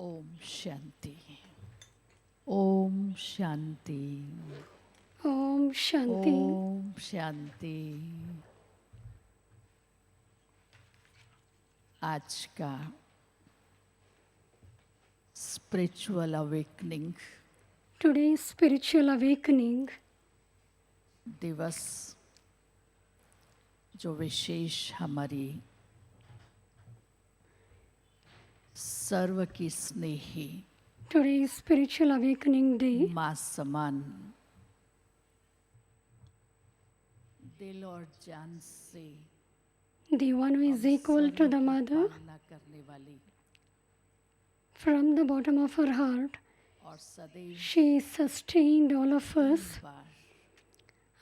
ओम शांति। ओम शांति। ओम शांति। ओम शांति। आज का spiritual awakening Today's spiritual awakening दिवस जो विशेष हमारी सर्व की स्नेही Today's spiritual awakening day, माँ समान दिल और जान से the one who is equal to the mother पालना करने वाली from the bottom of her heart. और सदैव She sustained all of us bar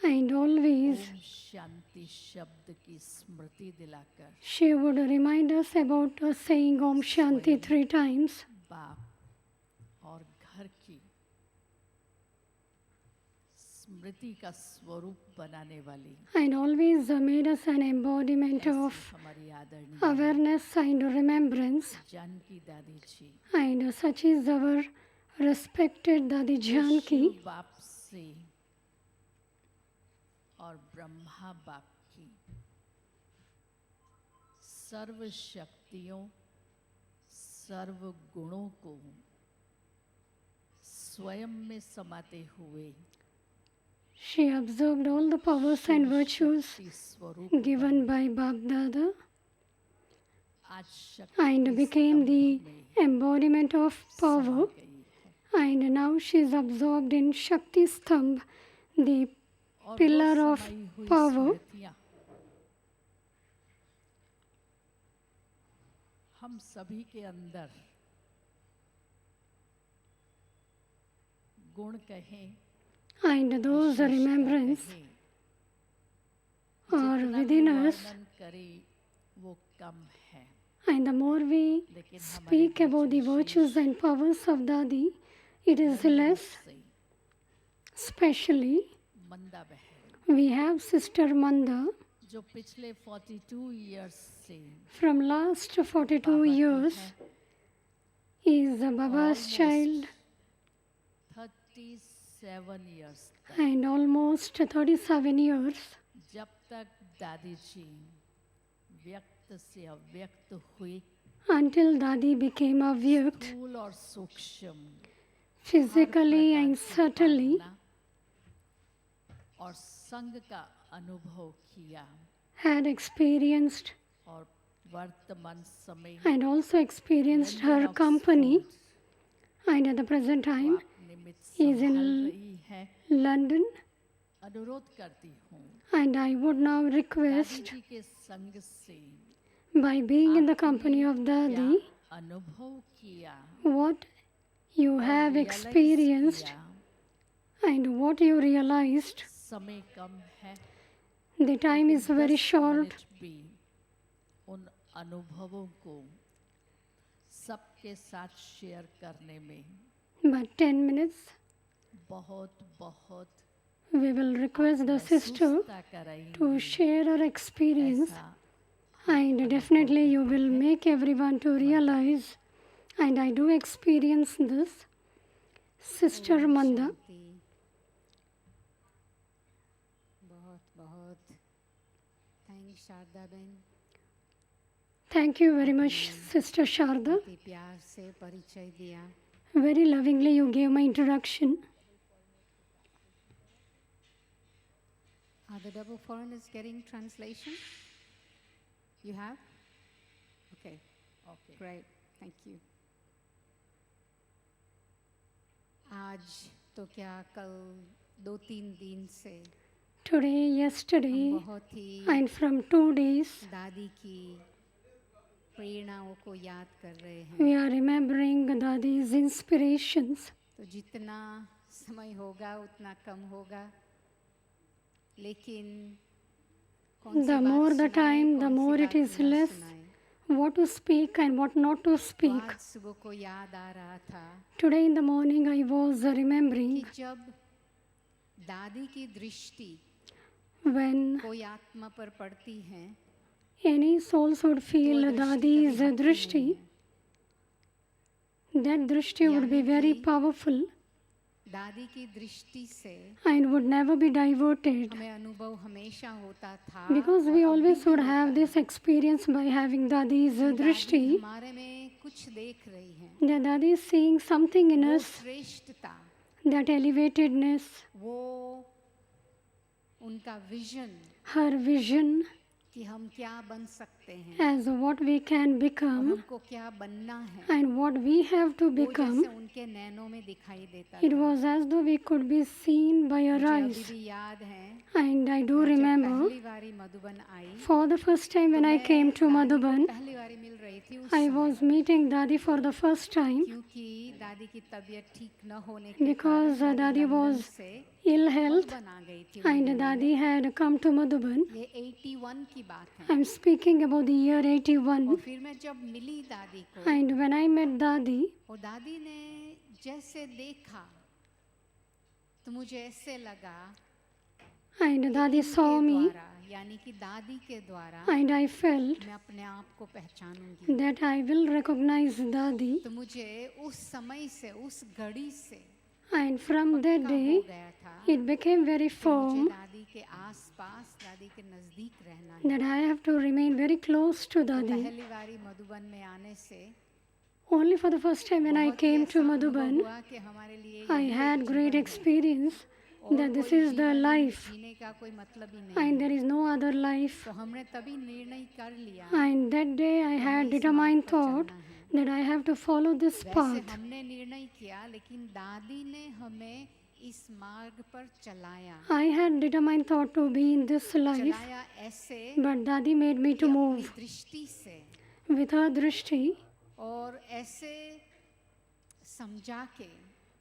and always Om Shanti शब्द की स्मृति दिलाकर she would remind us about us saying Om Shanti 3 times. बाप और घर की स्मृति का स्वरूप बनाने वाली And always made us an embodiment ऐसी of हमारी आदरणीय awareness and remembrance. जानकी दादी जी And such is our respected Dadi Janki. Shiv बाप से और ब्रह्मा बाप की सर्व शक्तियों सर्व गुणों को स्वयं में समाते हुए She observed all the powers and virtues शक्ति स्वरूप given by Bab Dada आज शक्ति and became the embodiment of power. समा गई है And now she is absorbed in Shakti Stambh, the और pillar वो of समाई हुई power. स्मृतियां हम सभी के अंदर गुण कहें And those विशेषता remembrance कहें, are जितना भी within us. वर्णन करें वो कम है And the more we लेकिन speak हमारे about the beach virtues and powers of Dadi, it is less. से Especially, मंदा बहन we have Sister Manda. जो पिछले 42 इयर्स से From last 42 years, is Baba's child 37 years तक and almost 37 years. जब तक दादी जी व्यक्त से अव्यक्त हुई Until Dadi became Avyakt, स्थूल और सूक्ष्म physically and subtly, भावना और संग का अनुभव किया had experienced और वर्तमान समय and also experienced her company. And at the present time, निमित्त is in संभाल रही है London. अनुरोध करती हूँ And I would now दादी request, जी के संग से by being in the company of क्या Dadi, अनुभव किया what you have realize experienced किया, and what you realized. समय कम है The time is very 10 short, minute भी उन अनुभवों को सबके साथ शेयर करने में but 10 minutes बहुत बहुत we will request the sister महसूसता कराएंगे। to share her experience, ऐसा and definitely you will make everyone to realize, and I do experience this. Sister Manda. बहुत बहुत थैंक शारदा बहन Thank you very much, Sister Sharda. के प्यार से परिचय दिया। Very lovingly you gave my introduction. The double foreign is getting translation. You have? Okay, okay great, thank you. आज तो क्या कल 2-3 दिन से Today, हम yesterday, बहुत ही and from 2 days, दादी की प्रेरणाओं को याद कर रहे हैं। we are remembering Dadi's inspirations. तो जितना समय होगा उतना कम होगा, लेकिन कौन सी The बात more the सुनाए, time, the कौन सी more बात it is ना less. सुनाए। What to speak and what not to speak. आज सुबह को याद आ रहा था Today in the morning I was कि remembering जब दादी की दृष्टि when कोई आत्मा पर पड़ती है any souls would तो feel वो दृष्टि Dadi's कभी हटती drishti, नहीं है। that drishti would be very powerful दादी की दृष्टि से and would never be diverted. हमें अनुभव हमेशा होता था Because we always would have this experience by having Dadi's दादी drishti, हमारे में कुछ देख रही है, that Dadi is seeing something in वो us, श्रेष्ठता, that elevatedness, वो उनका विजन her vision कि हम क्या बन सकते हैं, as what we can become हमको क्या बनना है, and what we have to वो become. जैसे उनके नैनों में दिखाई देता It था। was as though we could be seen by our मुझे अभी eyes. भी याद है And I do जब remember पहली बारी मधुबन आई, for the first time when I मैं came to दादी को Madhuban, पहली बारी मिल रही थी उस I समय, was meeting Dadi for the first time क्योंकि दादी की तबीयत ठीक न होने के because कारण Dadi लंदन was से ill health मधुबन आ गई थी। and Dadi had come to Madhuban. ये 81 की बात है। I'm speaking about the year और 81. फिर मैं जब मिली दादी को, And when I met Dadi, और दादी ने जैसे देखा तो मुझे ऐसे लगा and Dadi इनके saw me, द्वारा, यानी कि दादी के द्वारा and I felt मैं अपने आप को पहचानूंगी। that I will recognize Dadi. तो मुझे उस समय से, उस घड़ी से And from that पक्का day, हो गया था it became very कि मुझे firm दादी के आसपास, दादी के नजदीक रहना है। that I have to remain very close to Dadi. पहली बारी मधुबन में आने से Only for the first time when I बहुत ही came ऐसा to अनुभव Madhuban, हुआ कि हमारे लिए I यही had एक great जीवन है। experience और that this कोई is the जीवन life जीने का कोई मतलब ही नहीं and है। there is no other life. तो हमने तभी निर्णय कर लिया And that day I हमें had इस determined मार्ग पर thought चलना है। that I have to follow this वैसे path. हमने निर्णय किया, लेकिन दादी ने हमें इस मार्ग पर चलाया। I had determined thought to be in this life, चलाया ऐसे but Dadi made me कि to अपनी move दृष्टि से with her drishti. और ऐसे समझा के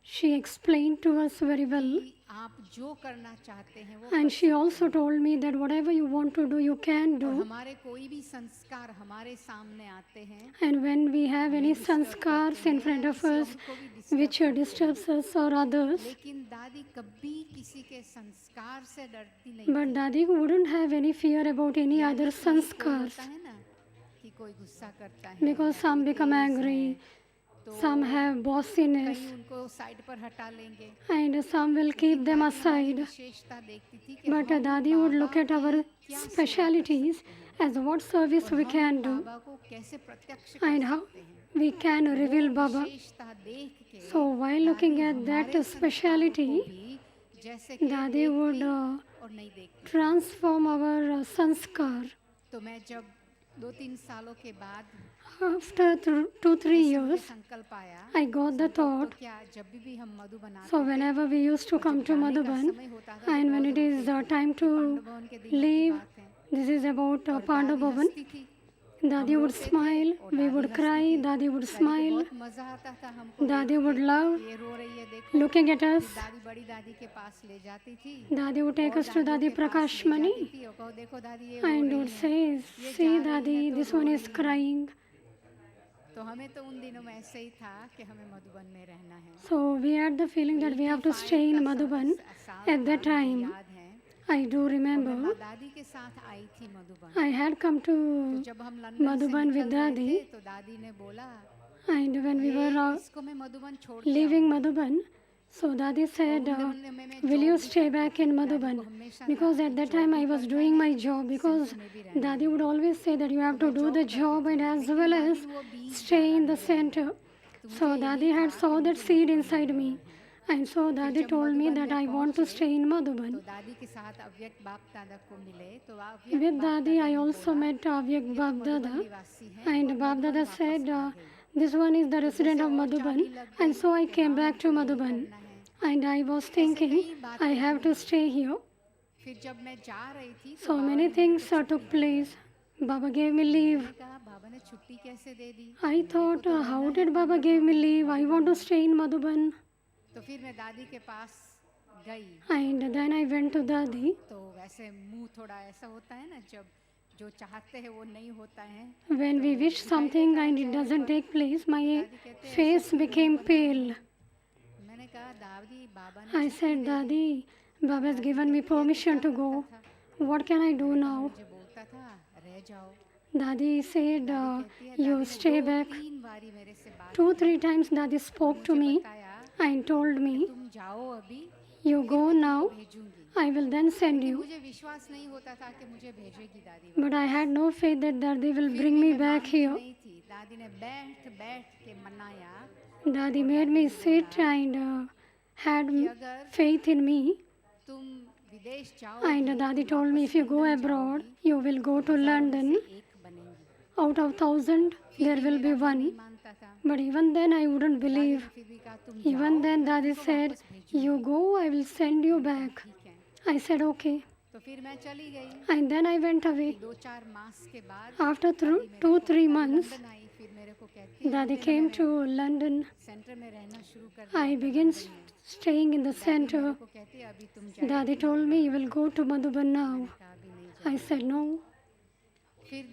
She explained to us very well, कि आप जो करना चाहते हैं वो and कर she सकते also told me that whatever you want to do, you can हैं। और do. हमारे कोई भी संस्कार हमारे सामने आते हैं, And when we have any disturb sanskars करते in हैं, front of किसी us और को भी disturb which करते हैं। disturbs us or others, लेकिन दादी कभी किसी के संस्कार से डरती नहीं but थी। Dadi wouldn't have any fear about any यानी other कि कोई sanskars होता है ना कि कोई गुस्सा करता है, because some कोई become तेज angry, है, तो some have bossiness, कहीं उनको साइड पर हटा लेंगे। and some will keep them दादी हमारी aside. विशेषता देखती थी कि But हम Dadi would look Baba at our की क्या सेवा कर specialities सकते हैं as what service और we हम can do बाबा को कैसे प्रत्यक्ष कर and how सकते हैं। we can reveal वो Baba. विशेषता देख के So while looking दादी at that हमारे संस्कारों speciality, को भी जैसे कि Dadi would देखती और नहीं देखती। transform our sanskar. तो मैं जब 2-3 सालों के बाद After 2-3 ऐसे मुझे years, संकल्प आया, I got the तो thought. क्या जब भी हम मधुबन आते So थे, whenever we used to और come जब to जाने का Madhuban, समय होता था, तो and when बहुत it is रोते थे। time ये to पांडव भवन के दिनों की leave, बात है। this is about और Pandav दादी Bhavan, हंसती थी, Dadi हम would रोते थे smile, और we दादी would हंसती cry, थी। Dadi would दादी को smile, बहुत मजा आता था हमको Dadi देख would के, love ये रो रही है देखो। looking at us. फिर दादी बड़ी दादी के पास ले जाती थी, Dadi would take और us to दादियों Dadi के पास Prakash ले Mani जाती थी और कहो देखो दादी ये रो and रही would है, say, ये see जा रही Dadi, है तो this रो one रही is है। crying. तो हमें तो उन दिनों में ऐसे ही था कि हमें मधुबन में रहना है। So we had the feeling that we have to 85 stay in का Madhuban साल at that था, मुझे time. याद है। I do और मैं remember दादी के साथ आई थी मधुबन। I had come तो to जब हम लंदन से Madhuban with निकल रहे Dadi, थे, तो दादी ने बोला and when we were इसको मैं मधुबन छोड़ के leaving आऊंगी। Madhuban, so Dadi said, और उन दिनों में मैं will you जॉब भी stay करती back थी। in दादी Madhuban? को हमेशा Because था at कि that जॉब time भी I was करना doing है, my job because सेंटर में भी रहना Dadi है। would always say that you have तो to मैं do जॉब the करती job थी, and as लेकिन well दादी as ने वो बीज stay डाला in the मेरे center. अंदर। तो So मुझे Dadi यही had था कि saw that मुझे seed मधुबन inside रहना me. है। And so Dadi जब told me मधुबन that में I want to पहुंचे, stay in तो Madhuban. दादी के साथ अव्यक्त बाप दादा को मिले, तो अव्यक्त With बाप Dadi, दादा I ने also बोला, met Avyak ये तो Bab मधुबन Dada. निवासी हैं और And Bab मधुबन Dada वापस said, आ गई। this one is the तो resident जैसे of और Madhuban. चाली लग And गई so I कि came हाँ, back to हमको यही Madhuban. करना है। And I was ऐसे thinking, कई बातें I have to हुई। stay here. फिर जब मैं जा रही थी तो So बाबा many ने मेरे things को took छुट्टी दी। place. Baba gave me leave. मैंने कहा बाबा ने छुट्टी कैसे दे दी? I मेरे को thought, तो रहना how है did Baba Pandav give me भवन leave? I want to Madhuban. stay in Madhuban. तो फिर मैं दादी के पास गई, And then I went to Dadi. तो वैसे मुंह थोड़ा ऐसा होता है ना, जब जो चाहते हैं वो नहीं होता है। When we wish something and it doesn't take place, my face became pale. मैंने कहा दादी बाबा ने I said, Dadi, Baba has given me permission to go. What can I do now? मुझे बोलता था रह जाओ। Dadi said, you stay back. 2-3 बारी बारी मेरे से बात 2-3 times Dadi spoke to मुझे me बताया and told me, तुम जाओ अभी, you फिर go मैं तुमको now, भेजूंगी। I will then send लेकिन you. मुझे विश्वास नहीं होता था कि मुझे भेजेगी दादी But I वापस। had no faith that Dadi will फिर bring भी me मैं back मानती here. नहीं थी। दादी ने बैठ बैठ के मनाया Dadi और made दादी me ने sit बोला and had कि अगर faith in me. तुम विदेश And जाओगी Dadi तुम told me, वापस if you go London abroad, जाओगी, you will go to हज़ारों में London. से एक बनेंगी। Out of 1,000, फिर there भी will be मेरा मन one. नहीं मानता था। But even then, I wouldn't दादी ने believe. फिर भी कहा तुम Even जाओ, then, मैं Dadi तुमको said, वापस भेजूंगी। you go, I will send you मैंने कहा, back. ठीक है। I said, okay. तो फिर मैं चली गई। And then I went फिर away. 2-4 मास के बाद After दादी मेरे को 2-3 दादी months, लंदन आई। फिर मेरे को कहती है Dadi उस दिन came मैंने to London. सेंटर में रहना शुरू कर दिया I था began लंदन में। staying in the दादी मेरे center. को कहती है अभी तुम Dadi जाएगी? told me, you will go to Madhuban मैंने now. कहा अभी नहीं I जाऊंगी। said, no. फिर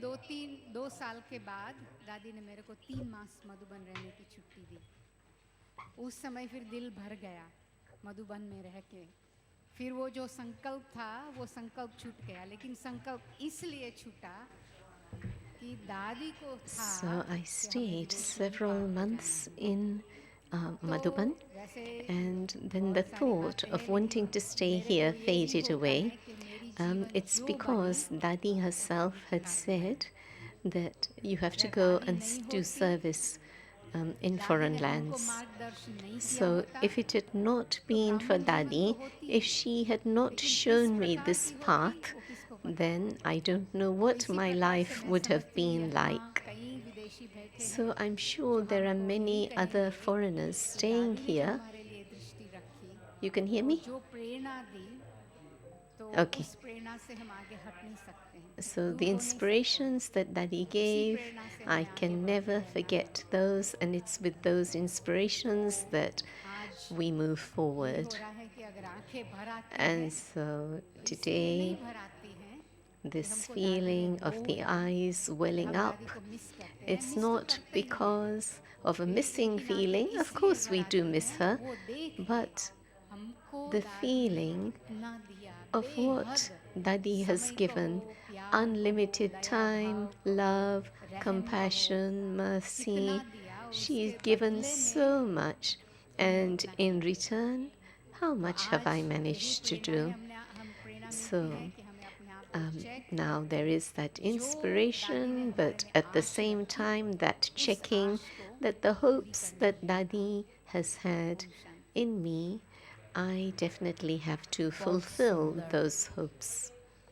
2 साल के बाद दादी ने मेरे को 3 मास मधुबन रहने की छुट्टी दी। उस समय फिर दिल भर गया मधुबन में रह के। फिर वो जो संकल्प था वो संकल्प छूट गया, लेकिन संकल्प इसलिए छूटा कि दादी को था So I कि हमें stayed विदेश में several पार months जाना है। in तो Madhuban, वैसे and then the बहुत सारी thought बातें of हैं, wanting to लेकिन stay मेरे here को यही faded होता away. है कि मेरी जीवन It's जो because बने Dadi herself had करना है। said that you have to अगर go दादी and नहीं do होती, service in दादी foreign ने हमको lands. मार्गदर्शन नहीं किया So होता, if it had not been for ब्राह्मण जीवन तो Dadi, होती, if she had not लेकिन किस shown me प्रकार this की होती path, वो किसको पता। then I don't know तो what इसी my प्रकार से life मैं would have समझती हूँ been यहाँ like. कई विदेशी बैठे हैं So I'm sure जो there are हमको यही many other कहेंगे foreigners कि staying दादी ने जो here. हमारे लिए दृष्टि रखी, You can hear और me? जो प्रेरणा दी, तो Okay. उस प्रेरणा से हम आगे हट नहीं सकते हैं, So दूर the हो नहीं सकते। inspirations that Daddy gave, I can never forget those, and it's with those inspirations that आज we move ये forward. हो रहा है कि अगर आंखें भर आती And हैं, so तो इसलिए नहीं today, भर आती हैं कि this हमको दादी ने feeling of the ढोया, eyes हम welling up, दादी को मिस करते हैं, it's मिस तो not करते ही हैं, because of a missing लेकिन आंखें feeling. Of इसलिए course, भर we do आती miss हैं, her, वो देख के but हमको the दादी ने feeling इतना दिया, of what बेहद Dadi has समय given, कहो, प्यार unlimited कहो, दया time, भाव कहो, love, रहम compassion, कहो, mercy. कितना दिया, और She's उसके given बदले so में much, हमें and उतना in ही। return, how तो much have आज I यही managed to प्रेरणा है, do? हम प्रेरणा मिलती So, है कि हमें अपने आप को check now there is that जो दादी ने inspiration, हमारे but में at the आश same रखी, time, that उस checking आश को that the पूरी hopes करना that है। Dadi has had Om Shanti. in me, I definitely have to बहुत fulfill सुंदर। those hopes.